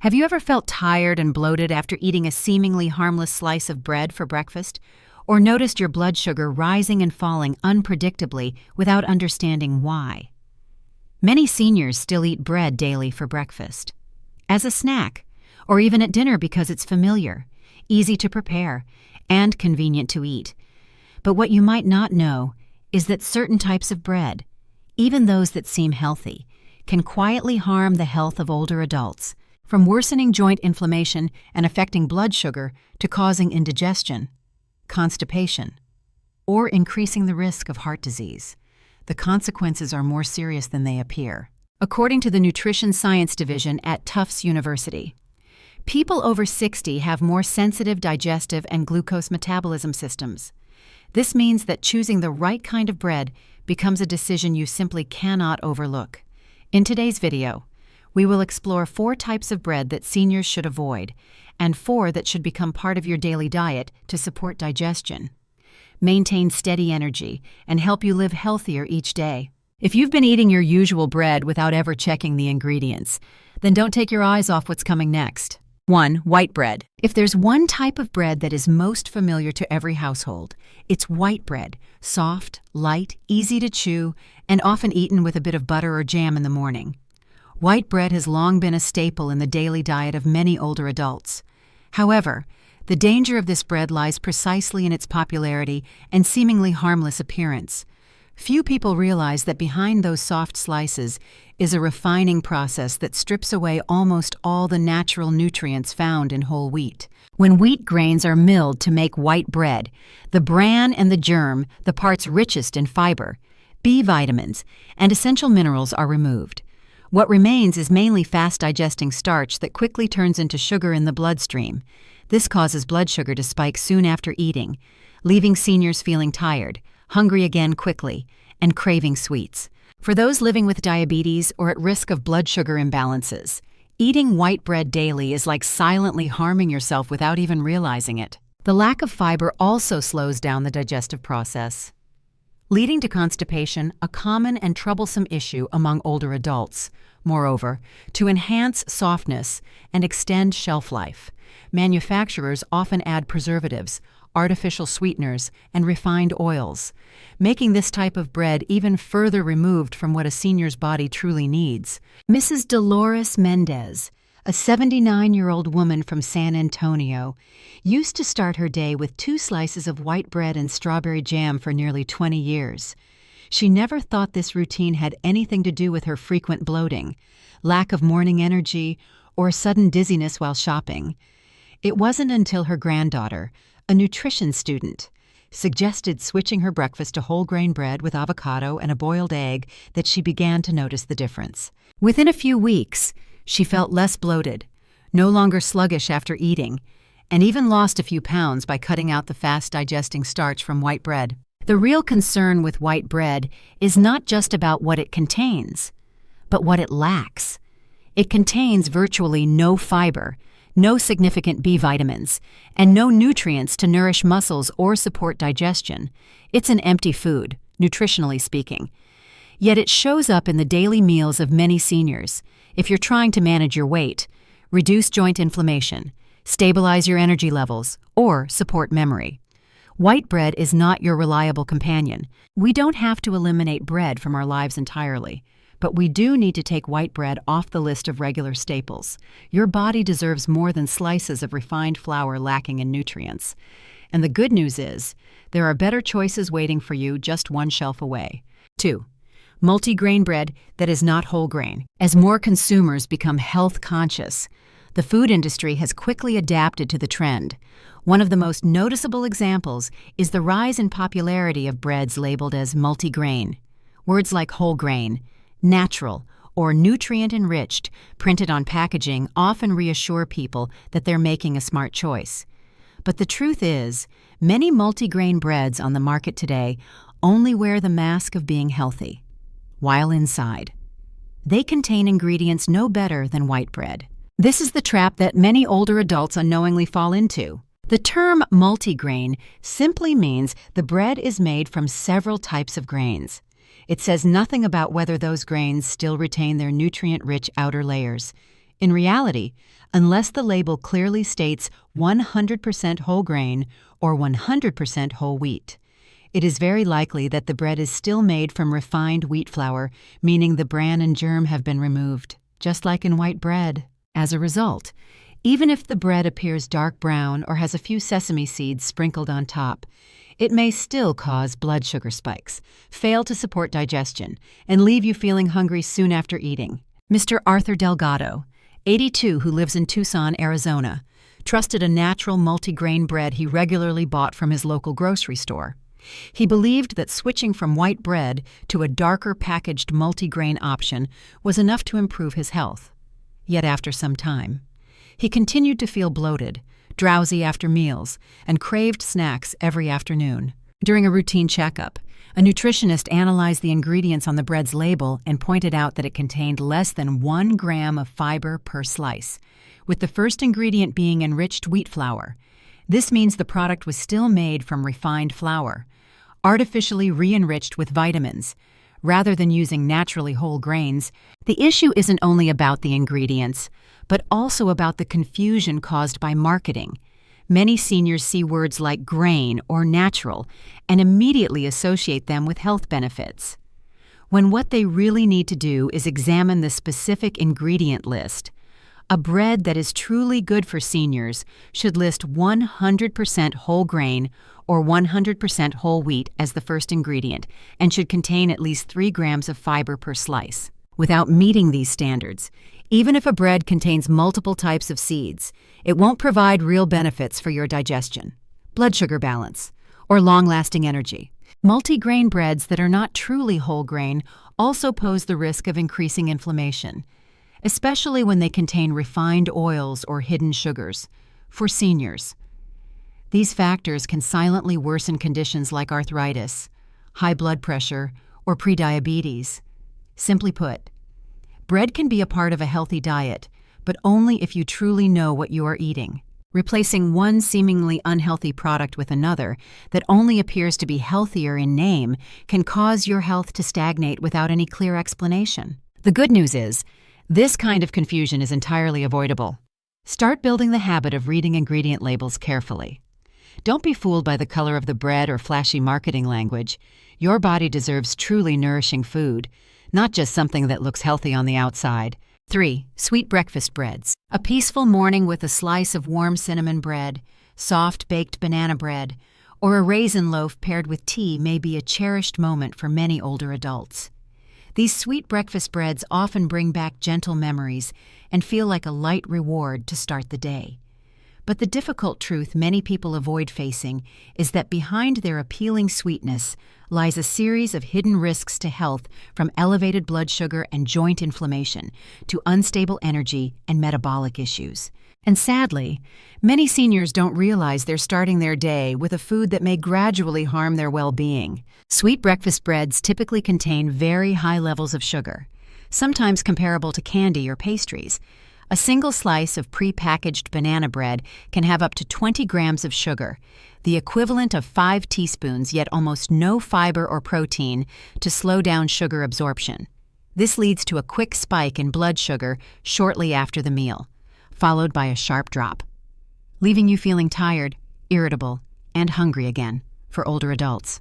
Have you ever felt tired and bloated after eating a seemingly harmless slice of bread for breakfast? Or noticed your blood sugar rising and falling unpredictably without understanding why? Many seniors still eat bread daily for breakfast, as a snack, or even at dinner because it's familiar, easy to prepare, and convenient to eat. But what you might not know is that certain types of bread, even those that seem healthy, can quietly harm the health of older adults, from worsening joint inflammation and affecting blood sugar to causing indigestion, constipation, or increasing the risk of heart disease. The consequences are more serious than they appear. According to the Nutrition Science Division at Tufts University, people over 60 have more sensitive digestive and glucose metabolism systems. This means that choosing the right kind of bread becomes a decision you simply cannot overlook. In today's video, we will explore 4 types of bread that seniors should avoid, and 4 that should become part of your daily diet to support digestion, maintain steady energy, and help you live healthier each day. If you've been eating your usual bread without ever checking the ingredients, then don't take your eyes off what's coming next. 1. White bread. If there's one type of bread that is most familiar to every household, it's white bread. Soft, light, easy to chew, and often eaten with a bit of butter or jam in the morning. White bread has long been a staple in the daily diet of many older adults. However, the danger of this bread lies precisely in its popularity and seemingly harmless appearance. Few people realize that behind those soft slices is a refining process that strips away almost all the natural nutrients found in whole wheat. When wheat grains are milled to make white bread, the bran and the germ, the parts richest in fiber, B vitamins, and essential minerals are removed. What remains is mainly fast-digesting starch that quickly turns into sugar in the bloodstream. This causes blood sugar to spike soon after eating, leaving seniors feeling tired, hungry again quickly, and craving sweets. For those living with diabetes or at risk of blood sugar imbalances, eating white bread daily is like silently harming yourself without even realizing it. The lack of fiber also slows down the digestive process, leading to constipation, a common and troublesome issue among older adults. Moreover, to enhance softness and extend shelf life, manufacturers often add preservatives, artificial sweeteners, and refined oils, making this type of bread even further removed from what a senior's body truly needs. Mrs. Dolores Mendez, a 79-year-old woman from San Antonio, used to start her day with 2 slices of white bread and strawberry jam for nearly 20 years. She never thought this routine had anything to do with her frequent bloating, lack of morning energy, or sudden dizziness while shopping. It wasn't until her granddaughter, a nutrition student, suggested switching her breakfast to whole grain bread with avocado and a boiled egg that she began to notice the difference. Within a few weeks, she felt less bloated, no longer sluggish after eating, and even lost a few pounds by cutting out the fast-digesting starch from white bread. The real concern with white bread is not just about what it contains, but what it lacks. It contains virtually no fiber, no significant B vitamins, and no nutrients to nourish muscles or support digestion. It's an empty food, nutritionally speaking. Yet it shows up in the daily meals of many seniors. If you're trying to manage your weight, reduce joint inflammation, stabilize your energy levels, or support memory, white bread is not your reliable companion. We don't have to eliminate bread from our lives entirely, but we do need to take white bread off the list of regular staples. Your body deserves more than slices of refined flour lacking in nutrients. And the good news is, there are better choices waiting for you just one shelf away. 2. Multigrain bread that is not whole grain. As more consumers become health conscious, the food industry has quickly adapted to the trend. One of the most noticeable examples is the rise in popularity of breads labeled as multigrain. Words like whole grain, natural, or nutrient-enriched printed on packaging often reassure people that they're making a smart choice. But the truth is, many multigrain breads on the market today only wear the mask of being healthy, while inside, they contain ingredients no better than white bread. This is the trap that many older adults unknowingly fall into. The term multigrain simply means the bread is made from several types of grains. It says nothing about whether those grains still retain their nutrient-rich outer layers. In reality, unless the label clearly states 100% whole grain or 100% whole wheat, it is very likely that the bread is still made from refined wheat flour, meaning the bran and germ have been removed, just like in white bread. As a result, even if the bread appears dark brown or has a few sesame seeds sprinkled on top, it may still cause blood sugar spikes, fail to support digestion, and leave you feeling hungry soon after eating. Mr. Arthur Delgado, 82, who lives in Tucson, Arizona, trusted a natural multigrain bread he regularly bought from his local grocery store. He believed that switching from white bread to a darker packaged multigrain option was enough to improve his health. Yet after some time, he continued to feel bloated, drowsy after meals, and craved snacks every afternoon. During a routine checkup, a nutritionist analyzed the ingredients on the bread's label and pointed out that it contained less than 1 gram of fiber per slice, with the first ingredient being enriched wheat flour. This means the product was still made from refined flour, artificially re-enriched with vitamins. Rather than using naturally whole grains, the issue isn't only about the ingredients, but also about the confusion caused by marketing. Many seniors see words like grain or natural and immediately associate them with health benefits, when what they really need to do is examine the specific ingredient list. A bread that is truly good for seniors should list 100% whole grain or 100% whole wheat as the first ingredient and should contain at least 3 grams of fiber per slice. Without meeting these standards, even if a bread contains multiple types of seeds, it won't provide real benefits for your digestion, blood sugar balance, or long-lasting energy. Multigrain breads that are not truly whole grain also pose the risk of increasing inflammation, especially when they contain refined oils or hidden sugars. For seniors, these factors can silently worsen conditions like arthritis, high blood pressure, or prediabetes. Simply put, bread can be a part of a healthy diet, but only if you truly know what you are eating. Replacing one seemingly unhealthy product with another that only appears to be healthier in name can cause your health to stagnate without any clear explanation. The good news is, this kind of confusion is entirely avoidable. Start building the habit of reading ingredient labels carefully. Don't be fooled by the color of the bread or flashy marketing language. Your body deserves truly nourishing food, not just something that looks healthy on the outside. 3. Sweet breakfast breads. A peaceful morning with a slice of warm cinnamon bread, soft baked banana bread, or a raisin loaf paired with tea may be a cherished moment for many older adults. These sweet breakfast breads often bring back gentle memories and feel like a light reward to start the day. But the difficult truth many people avoid facing is that behind their appealing sweetness lies a series of hidden risks to health, from elevated blood sugar and joint inflammation to unstable energy and metabolic issues. And sadly, many seniors don't realize they're starting their day with a food that may gradually harm their well-being. Sweet breakfast breads typically contain very high levels of sugar, sometimes comparable to candy or pastries. A single slice of pre-packaged banana bread can have up to 20 grams of sugar, the equivalent of 5 teaspoons, yet almost no fiber or protein to slow down sugar absorption. This leads to a quick spike in blood sugar shortly after the meal, followed by a sharp drop, leaving you feeling tired, irritable, and hungry again for older adults.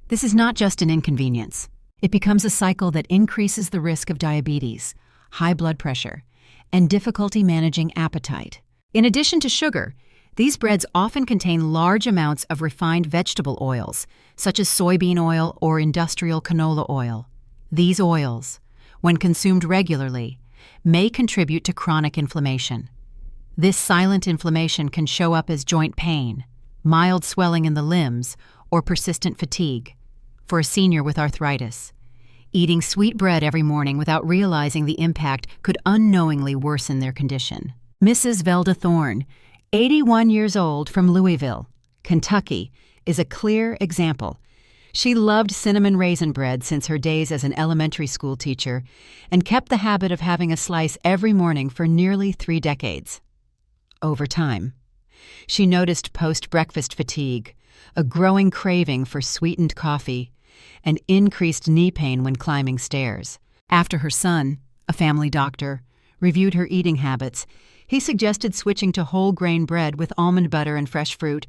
This is not just an inconvenience. It becomes a cycle that increases the risk of diabetes, high blood pressure, and difficulty managing appetite. In addition to sugar, these breads often contain large amounts of refined vegetable oils, such as soybean oil or industrial canola oil. These oils, when consumed regularly, may contribute to chronic inflammation. This silent inflammation can show up as joint pain, mild swelling in the limbs, or persistent fatigue. For a senior with arthritis, eating sweet bread every morning without realizing the impact could unknowingly worsen their condition. Mrs. Velda Thorne, 81 years old, from Louisville, Kentucky, is a clear example. She loved cinnamon raisin bread since her days as an elementary school teacher and kept the habit of having a slice every morning for nearly 3 decades. Over time, she noticed post-breakfast fatigue, a growing craving for sweetened coffee, and increased knee pain when climbing stairs. After her son, a family doctor, reviewed her eating habits, he suggested switching to whole grain bread with almond butter and fresh fruit.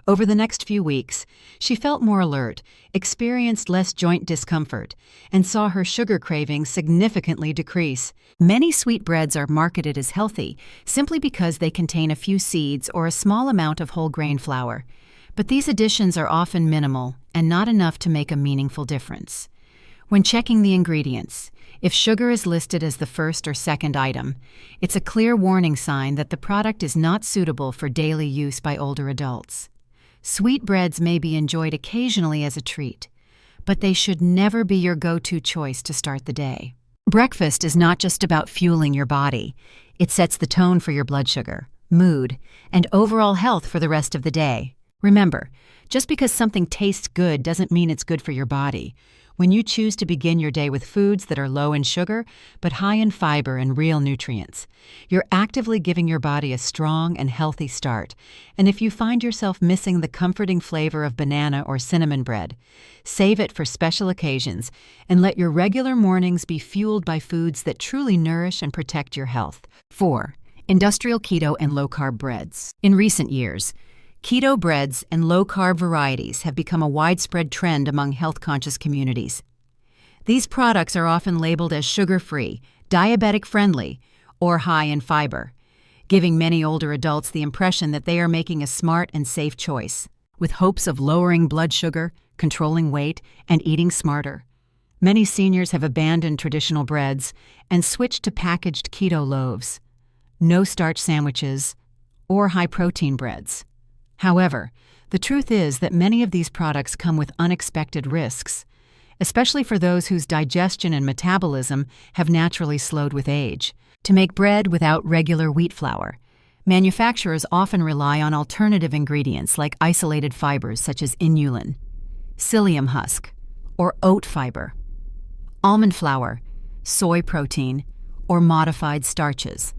Over the next few weeks, she felt more alert, experienced less joint discomfort, and saw her sugar cravings significantly decrease. Many sweet breads are marketed as healthy simply because they contain a few seeds or a small amount of whole grain flour. But these additions are often minimal and not enough to make a meaningful difference. When checking the ingredients, if sugar is listed as the first or second item, it's a clear warning sign that the product is not suitable for daily use by older adults. Sweetbreads may be enjoyed occasionally as a treat, but they should never be your go-to choice to start the day. Breakfast is not just about fueling your body. It sets the tone for your blood sugar, mood, and overall health for the rest of the day. Remember, just because something tastes good doesn't mean it's good for your body. When you choose to begin your day with foods that are low in sugar but high in fiber and real nutrients, you're actively giving your body a strong and healthy start. And if you find yourself missing the comforting flavor of banana or cinnamon bread, save it for special occasions and let your regular mornings be fueled by foods that truly nourish and protect your health. 4. Industrial keto and low-carb breads. In recent years, keto breads and low-carb varieties have become a widespread trend among health-conscious communities. These products are often labeled as sugar-free, diabetic-friendly, or high in fiber, giving many older adults the impression that they are making a smart and safe choice, with hopes of lowering blood sugar, controlling weight, and eating smarter. Many seniors have abandoned traditional breads and switched to packaged keto loaves, no-starch sandwiches, or high-protein breads. However, the truth is that many of these products come with unexpected risks, especially for those whose digestion and metabolism have naturally slowed with age. To make bread without regular wheat flour, manufacturers often rely on alternative ingredients like isolated fibers such as inulin, psyllium husk, or oat fiber, almond flour, soy protein, or modified starches.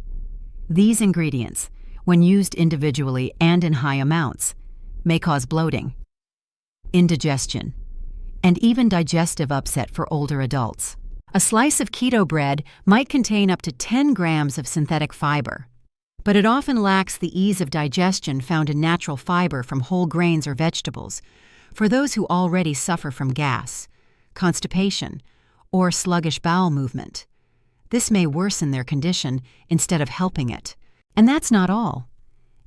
These ingredients, when used individually and in high amounts, may cause bloating, indigestion, and even digestive upset for older adults. A slice of keto bread might contain up to 10 grams of synthetic fiber, but it often lacks the ease of digestion found in natural fiber from whole grains or vegetables for those who already suffer from gas, constipation, or sluggish bowel movement. This may worsen their condition instead of helping it. And that's not all.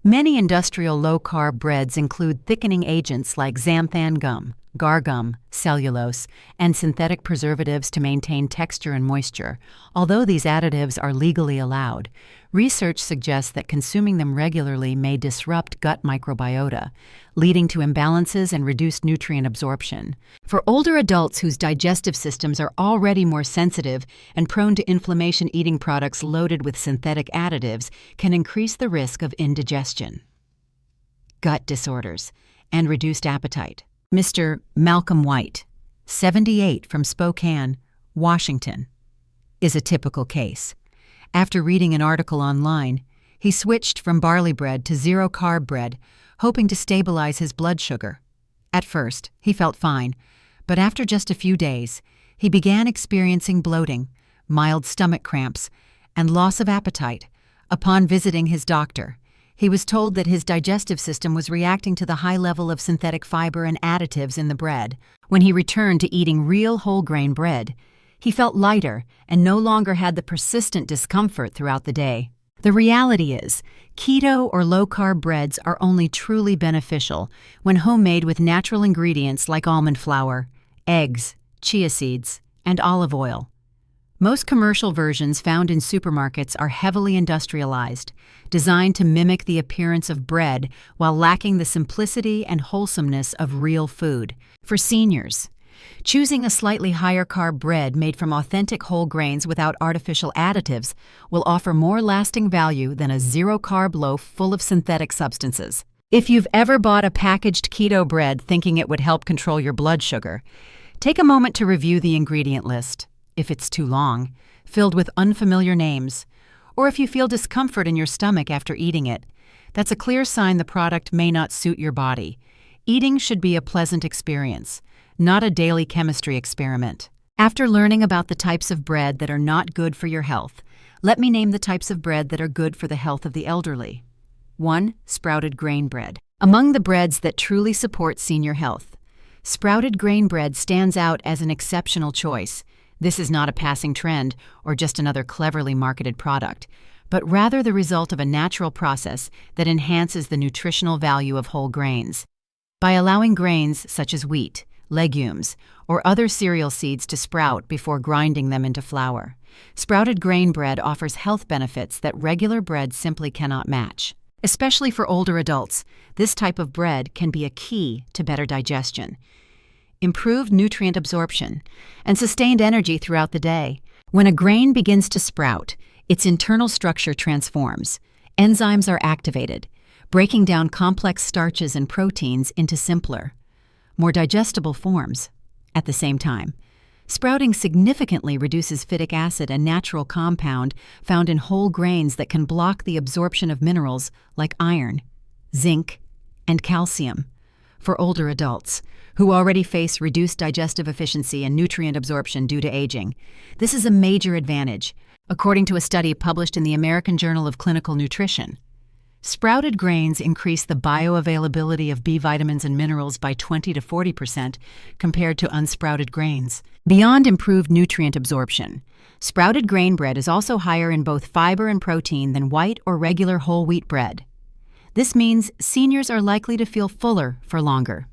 Many industrial low-carb breads include thickening agents like xanthan gum, guar gum, cellulose, and synthetic preservatives to maintain texture and moisture. Although these additives are legally allowed, research suggests that consuming them regularly may disrupt gut microbiota, leading to imbalances and reduced nutrient absorption. For older adults whose digestive systems are already more sensitive and prone to inflammation, eating products loaded with synthetic additives can increase the risk of indigestion, gut disorders, and reduced appetite. Mr. Malcolm White, 78, from Spokane, Washington, is a typical case. After reading an article online, he switched from barley bread to zero-carb bread, hoping to stabilize his blood sugar. At first, he felt fine, but after just a few days, he began experiencing bloating, mild stomach cramps, and loss of appetite. Upon visiting his doctor, he was told that his digestive system was reacting to the high level of synthetic fiber and additives in the bread. When he returned to eating real whole grain bread, he felt lighter and no longer had the persistent discomfort throughout the day. The reality is, keto or low-carb breads are only truly beneficial when homemade with natural ingredients like almond flour, eggs, chia seeds, and olive oil. Most commercial versions found in supermarkets are heavily industrialized, designed to mimic the appearance of bread while lacking the simplicity and wholesomeness of real food. For seniors, choosing a slightly higher carb bread made from authentic whole grains without artificial additives will offer more lasting value than a zero-carb loaf full of synthetic substances. If you've ever bought a packaged keto bread thinking it would help control your blood sugar, take a moment to review the ingredient list. If it's too long, filled with unfamiliar names, or if you feel discomfort in your stomach after eating it, that's a clear sign the product may not suit your body. Eating should be a pleasant experience, not a daily chemistry experiment. After learning about the types of bread that are not good for your health, Let me name the types of bread that are good for the health of the elderly. 1. Sprouted grain bread. Among the breads that truly support senior health, sprouted grain bread stands out as an exceptional choice. This is not a passing trend or just another cleverly marketed product, but rather the result of a natural process that enhances the nutritional value of whole grains. By allowing grains such as wheat, legumes, or other cereal seeds to sprout before grinding them into flour, sprouted grain bread offers health benefits that regular bread simply cannot match. Especially for older adults, this type of bread can be a key to better digestion, improved nutrient absorption, and sustained energy throughout the day. When a grain begins to sprout, its internal structure transforms. Enzymes are activated, breaking down complex starches and proteins into simpler, more digestible forms. At the same time, sprouting significantly reduces phytic acid, a natural compound found in whole grains that can block the absorption of minerals like iron, zinc, and calcium. For older adults, who already face reduced digestive efficiency and nutrient absorption due to aging, this is a major advantage, according to a study published in the American Journal of Clinical Nutrition. Sprouted grains increase the bioavailability of B vitamins and minerals by 20 to 40% compared to unsprouted grains. Beyond improved nutrient absorption, sprouted grain bread is also higher in both fiber and protein than white or regular whole wheat bread. This means seniors are likely to feel fuller for longer,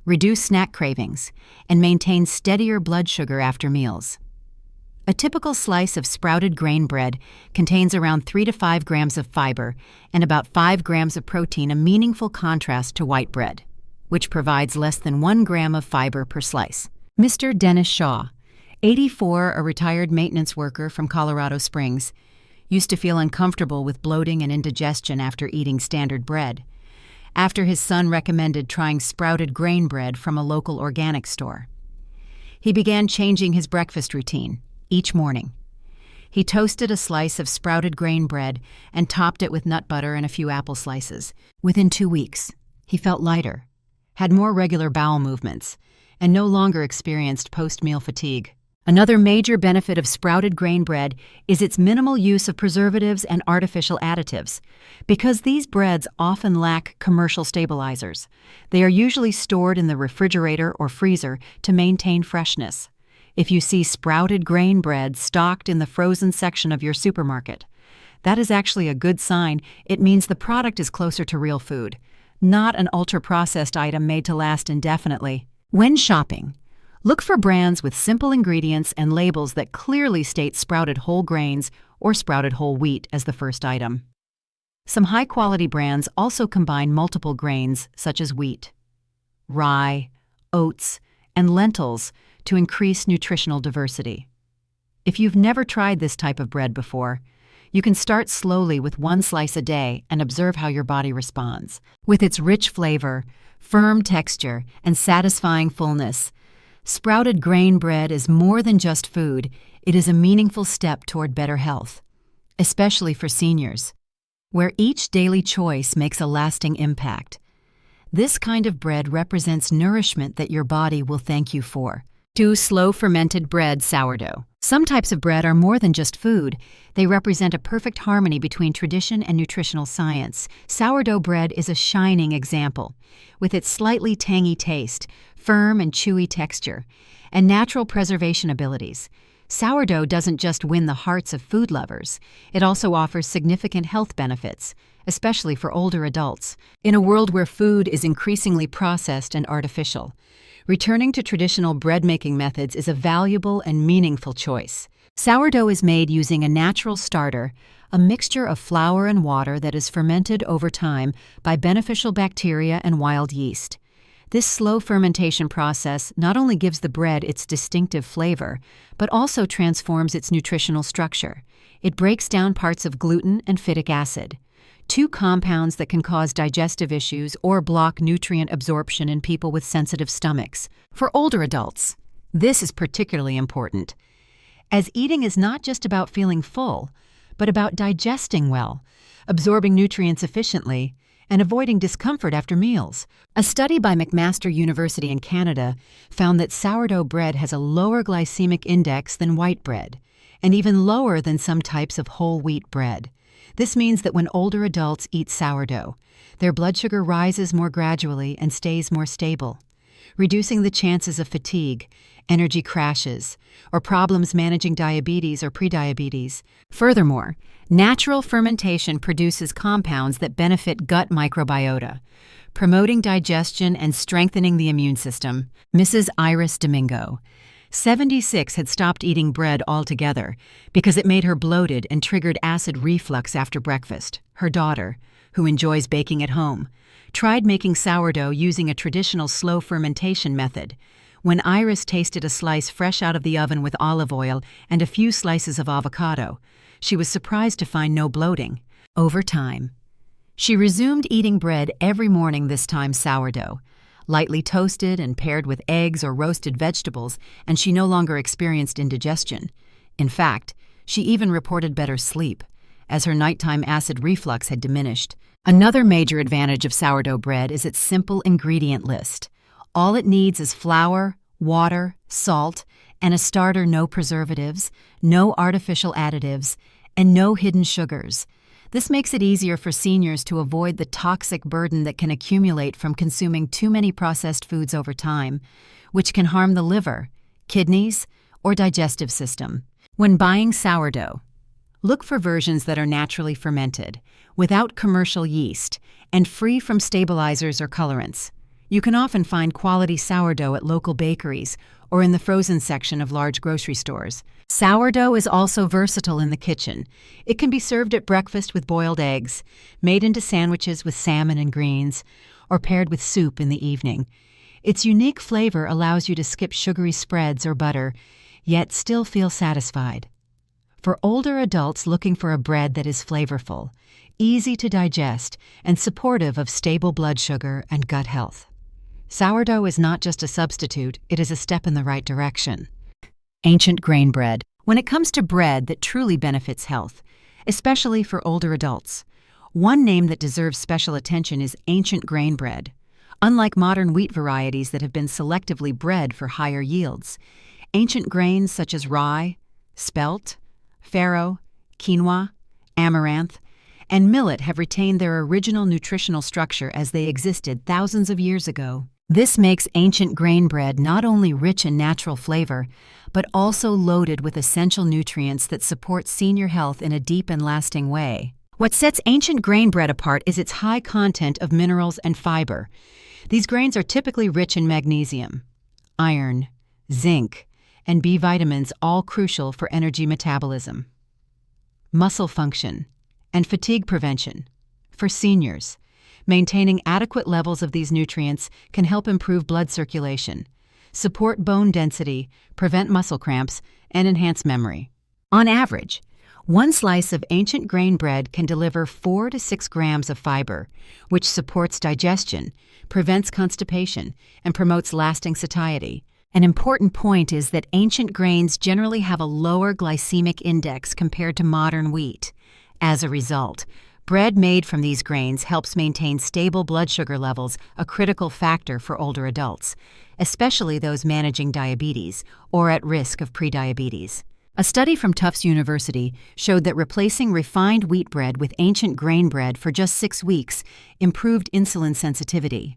reduce snack cravings, and maintain steadier blood sugar after meals. A typical slice of sprouted grain bread contains around 3 to 5 grams of fiber and about 5 grams of protein, a meaningful contrast to white bread, which provides less than 1 gram of fiber per slice. Mr. Dennis Shaw, 84, a retired maintenance worker from Colorado Springs, used to feel uncomfortable with bloating and indigestion after eating standard bread, after his son recommended trying sprouted grain bread from a local organic store. He began changing his breakfast routine. Each morning, he toasted a slice of sprouted grain bread and topped it with nut butter and a few apple slices. Within 2 weeks, he felt lighter, had more regular bowel movements, and no longer experienced post-meal fatigue. Another major benefit of sprouted grain bread is its minimal use of preservatives and artificial additives. Because these breads often lack commercial stabilizers, they are usually stored in the refrigerator or freezer to maintain freshness. If you see sprouted grain bread stocked in the frozen section of your supermarket, that is actually a good sign. It means the product is closer to real food, not an ultra-processed item made to last indefinitely. When shopping, look for brands with simple ingredients and labels that clearly state sprouted whole grains or sprouted whole wheat as the first item. Some high-quality brands also combine multiple grains such as wheat, rye, oats, and lentils to increase nutritional diversity. If you've never tried this type of bread before, you can start slowly with 1 slice a day and observe how your body responds. With its rich flavor, firm texture, and satisfying fullness, sprouted grain bread is more than just food. It is a meaningful step toward better health, especially for seniors, where each daily choice makes a lasting impact. This kind of bread represents nourishment that your body will thank you for. 2. Slow-fermented bread sourdough. Some types of bread are more than just food. They represent a perfect harmony between tradition and nutritional science. Sourdough bread is a shining example. With its slightly tangy taste, firm and chewy texture, and natural preservation abilities, sourdough doesn't just win the hearts of food lovers, it also offers significant health benefits, especially for older adults. In a world where food is increasingly processed and artificial, returning to traditional bread-making methods is a valuable and meaningful choice. Sourdough is made using a natural starter, a mixture of flour and water that is fermented over time by beneficial bacteria and wild yeast. This slow fermentation process not only gives the bread its distinctive flavor, but also transforms its nutritional structure. It breaks down parts of gluten and phytic acid, 2 compounds that can cause digestive issues or block nutrient absorption in people with sensitive stomachs. For older adults, this is particularly important, as eating is not just about feeling full, but about digesting well, absorbing nutrients efficiently, and avoiding discomfort after meals. A study by McMaster University in Canada found that sourdough bread has a lower glycemic index than white bread, and even lower than some types of whole wheat bread. This means that when older adults eat sourdough, their blood sugar rises more gradually and stays more stable, reducing the chances of fatigue, energy crashes, or problems managing diabetes or prediabetes. Furthermore, natural fermentation produces compounds that benefit gut microbiota, promoting digestion and strengthening the immune system. Mrs. Iris Domingo, 76, had stopped eating bread altogether because it made her bloated and triggered acid reflux after breakfast. Her daughter, who enjoys baking at home, tried making sourdough using a traditional slow fermentation method. When Iris tasted a slice fresh out of the oven with olive oil and a few slices of avocado, she was surprised to find no bloating. Over time, she resumed eating bread every morning, this time sourdough, lightly toasted and paired with eggs or roasted vegetables, and she no longer experienced indigestion. In fact, she even reported better sleep, as her nighttime acid reflux had diminished. Another major advantage of sourdough bread is its simple ingredient list. All it needs is flour, water, salt, and a starter: no preservatives, no artificial additives, and no hidden sugars. This makes it easier for seniors to avoid the toxic burden that can accumulate from consuming too many processed foods over time, which can harm the liver, kidneys, or digestive system. When buying sourdough, look for versions that are naturally fermented, without commercial yeast, and free from stabilizers or colorants. You can often find quality sourdough at local bakeries or in the frozen section of large grocery stores. Sourdough is also versatile in the kitchen. It can be served at breakfast with boiled eggs, made into sandwiches with salmon and greens, or paired with soup in the evening. Its unique flavor allows you to skip sugary spreads or butter, yet still feel satisfied. For older adults looking for a bread that is flavorful, easy to digest, and supportive of stable blood sugar and gut health, sourdough is not just a substitute, it is a step in the right direction. Ancient grain bread. When it comes to bread that truly benefits health, especially for older adults, one name that deserves special attention is ancient grain bread. Unlike modern wheat varieties that have been selectively bred for higher yields, ancient grains such as rye, spelt, farro, quinoa, amaranth, and millet have retained their original nutritional structure as they existed thousands of years ago. This makes ancient grain bread not only rich in natural flavor, but also loaded with essential nutrients that support senior health in a deep and lasting way. What sets ancient grain bread apart is its high content of minerals and fiber. These grains are typically rich in magnesium, iron, zinc, and B vitamins, all crucial for energy metabolism, muscle function, and fatigue prevention. For seniors, maintaining adequate levels of these nutrients can help improve blood circulation, support bone density, prevent muscle cramps, and enhance memory. On average, one slice of ancient grain bread can deliver 4 to 6 grams of fiber, which supports digestion, prevents constipation, and promotes lasting satiety. An important point is that ancient grains generally have a lower glycemic index compared to modern wheat. As a result, bread made from these grains helps maintain stable blood sugar levels, a critical factor for older adults, especially those managing diabetes or at risk of prediabetes. A study from Tufts University showed that replacing refined wheat bread with ancient grain bread for just 6 weeks improved insulin sensitivity,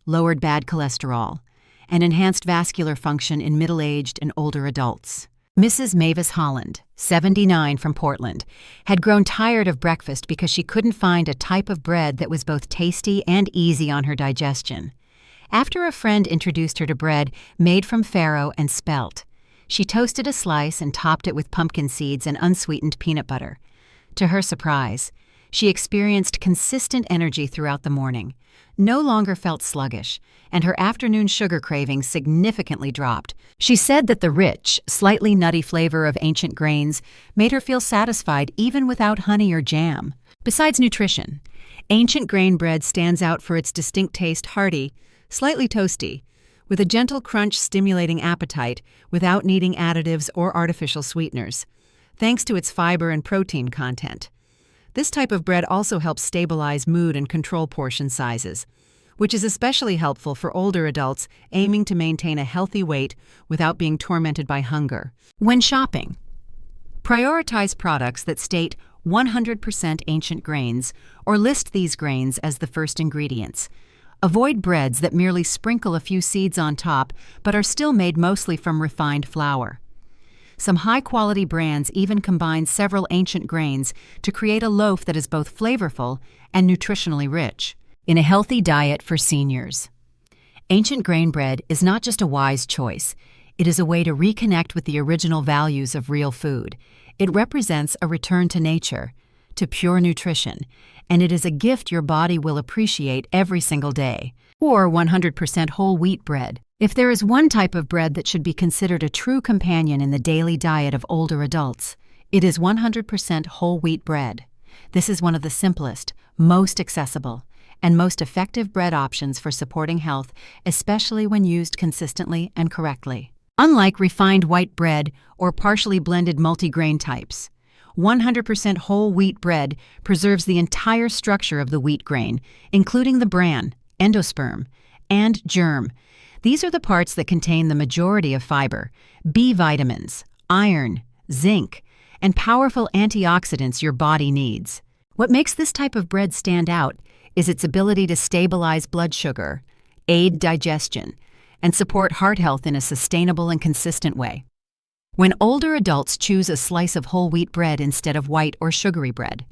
lowered bad cholesterol, and enhanced vascular function in middle-aged and older adults. Mrs. Mavis Holland, 79, from Portland, had grown tired of breakfast because she couldn't find a type of bread that was both tasty and easy on her digestion. After a friend introduced her to bread made from farro and spelt, she toasted a slice and topped it with pumpkin seeds and unsweetened peanut butter. To her surprise, she experienced consistent energy throughout the morning, no longer felt sluggish, and her afternoon sugar cravings significantly dropped. She said that the rich, slightly nutty flavor of ancient grains made her feel satisfied even without honey or jam. Besides nutrition, ancient grain bread stands out for its distinct taste: hearty, slightly toasty, with a gentle crunch stimulating appetite without needing additives or artificial sweeteners, thanks to its fiber and protein content. This type of bread also helps stabilize mood and control portion sizes, which is especially helpful for older adults aiming to maintain a healthy weight without being tormented by hunger. When shopping, Prioritize products that state 100% ancient grains or list these grains as the first ingredients. Avoid breads that merely sprinkle a few seeds on top but are still made mostly from refined flour. Some high-quality brands even combine several ancient grains to create a loaf that is both flavorful and nutritionally rich. In a healthy diet for seniors, ancient grain bread is not just a wise choice. It is a way to reconnect with the original values of real food. It represents a return to nature, to pure nutrition, and it is a gift your body will appreciate every single day. Or 100% whole wheat bread. If there is one type of bread that should be considered a true companion in the daily diet of older adults, it is 100% whole wheat bread. This is one of the simplest, most accessible, and most effective bread options for supporting health, especially when used consistently and correctly. Unlike refined white bread or partially blended multigrain types, 100% whole wheat bread preserves the entire structure of the wheat grain, including the bran, endosperm, and germ. These are the parts that contain the majority of fiber, B vitamins, iron, zinc, and powerful antioxidants your body needs. What makes this type of bread stand out is its ability to stabilize blood sugar, aid digestion, and support heart health in a sustainable and consistent way. When older adults choose a slice of whole wheat bread instead of white or sugary bread,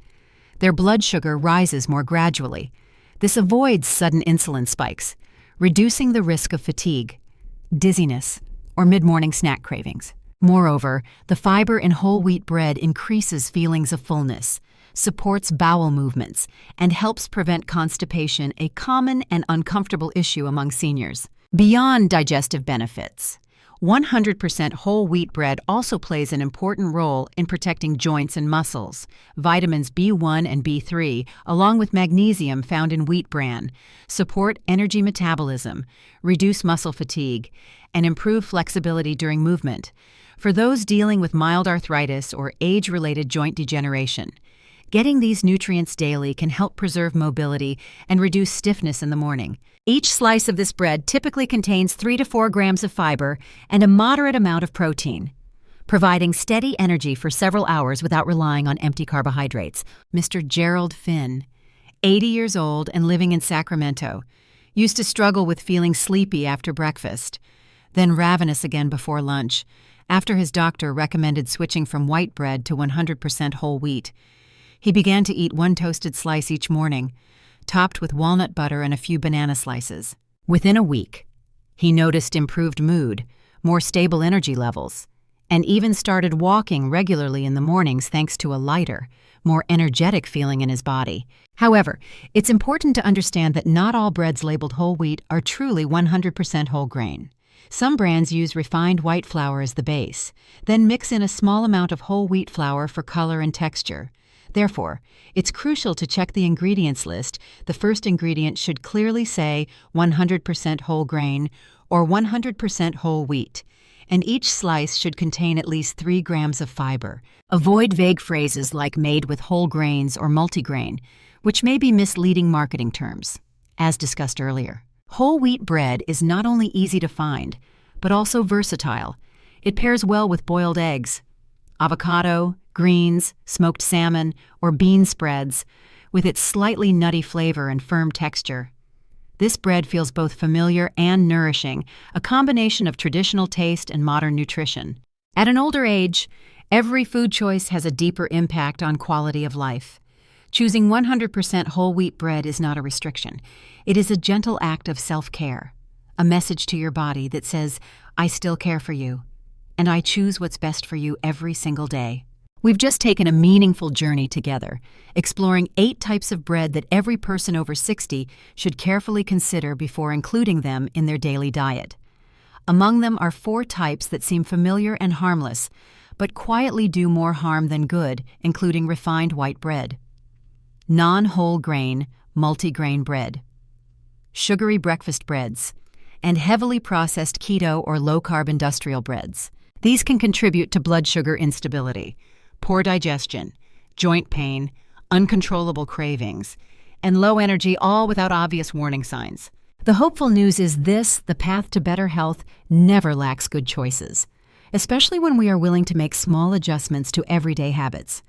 their blood sugar rises more gradually. This avoids sudden insulin spikes, reducing the risk of fatigue, dizziness, or mid-morning snack cravings. Moreover, the fiber in whole wheat bread increases feelings of fullness, supports bowel movements, and helps prevent constipation, a common and uncomfortable issue among seniors. Beyond digestive benefits, 100% whole wheat bread also plays an important role in protecting joints and muscles. Vitamins B1 and B3, along with magnesium found in wheat bran, support energy metabolism, reduce muscle fatigue, and improve flexibility during movement. For those dealing with mild arthritis or age-related joint degeneration, getting these nutrients daily can help preserve mobility and reduce stiffness in the morning. Each slice of this bread typically contains 3 to 4 grams of fiber and a moderate amount of protein, providing steady energy for several hours without relying on empty carbohydrates. Mr. Gerald Finn, 80 years old and living in Sacramento, used to struggle with feeling sleepy after breakfast, then ravenous again before lunch, after his doctor recommended switching from white bread to 100% whole wheat. He began to eat 1 toasted slice each morning, topped with walnut butter and a few banana slices. Within a week, he noticed improved mood, more stable energy levels, and even started walking regularly in the mornings thanks to a lighter, more energetic feeling in his body. However, it's important to understand that not all breads labeled whole wheat are truly 100% whole grain. Some brands use refined white flour as the base, then mix in a small amount of whole wheat flour for color and texture. Therefore, it's crucial to check the ingredients list. The first ingredient should clearly say 100% whole grain or 100% whole wheat, and each slice should contain at least 3 grams of fiber. Avoid vague phrases like made with whole grains or multigrain, which may be misleading marketing terms. As discussed earlier, whole wheat bread is not only easy to find, but also versatile. It pairs well with boiled eggs, avocado, greens, smoked salmon, or bean spreads, with its slightly nutty flavor and firm texture. This bread feels both familiar and nourishing, a combination of traditional taste and modern nutrition. At an older age, every food choice has a deeper impact on quality of life. Choosing 100% whole wheat bread is not a restriction. It is a gentle act of self-care, a message to your body that says, "I still care for you, and I choose what's best for you every single day." We've just taken a meaningful journey together, exploring 8 types of bread that every person over 60 should carefully consider before including them in their daily diet. Among them are 4 types that seem familiar and harmless, but quietly do more harm than good, including refined white bread, non-whole grain, multigrain bread, sugary breakfast breads, and heavily processed keto or low-carb industrial breads. These can contribute to blood sugar instability, poor digestion, joint pain, uncontrollable cravings, and low energy, all without obvious warning signs. The hopeful news is this: the path to better health never lacks good choices. especially when we are willing to make small adjustments to everyday habits.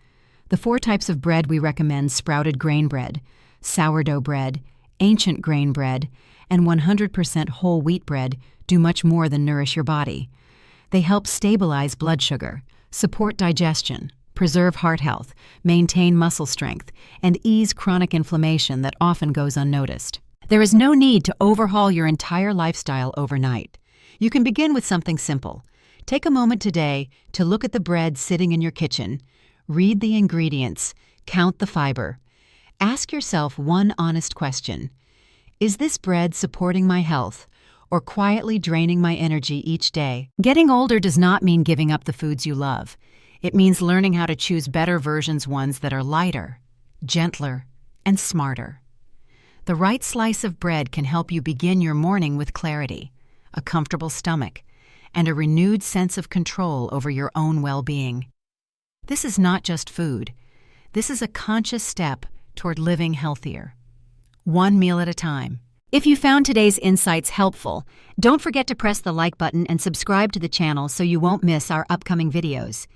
The 4 types of bread we recommend: sprouted grain bread, sourdough bread, ancient grain bread, and 100% whole wheat bread do much more than nourish your body. They help stabilize blood sugar, support digestion, preserve heart health, maintain muscle strength, and ease chronic inflammation that often goes unnoticed. There is no need to overhaul your entire lifestyle overnight. You can begin with something simple. Take a moment today to look at the bread sitting in your kitchen, read the ingredients, count the fiber. Ask yourself one honest question. Is this bread supporting my health or quietly draining my energy each day? Getting older does not mean giving up the foods you love. It means learning how to choose better versions, ones that are lighter, gentler, and smarter. The right slice of bread can help you begin your morning with clarity, a comfortable stomach, and a renewed sense of control over your own well-being. This is not just food. This is a conscious step toward living healthier, one meal at a time. If you found today's insights helpful, don't forget to press the like button and subscribe to the channel so you won't miss our upcoming videos.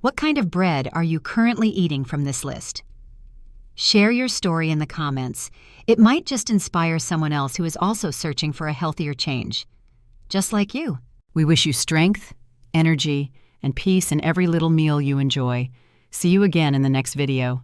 What kind of bread are you currently eating from this list? Share your story in the comments. It might just inspire someone else who is also searching for a healthier change, just like you. We wish you strength, energy, and peace in every little meal you enjoy. See you again in the next video.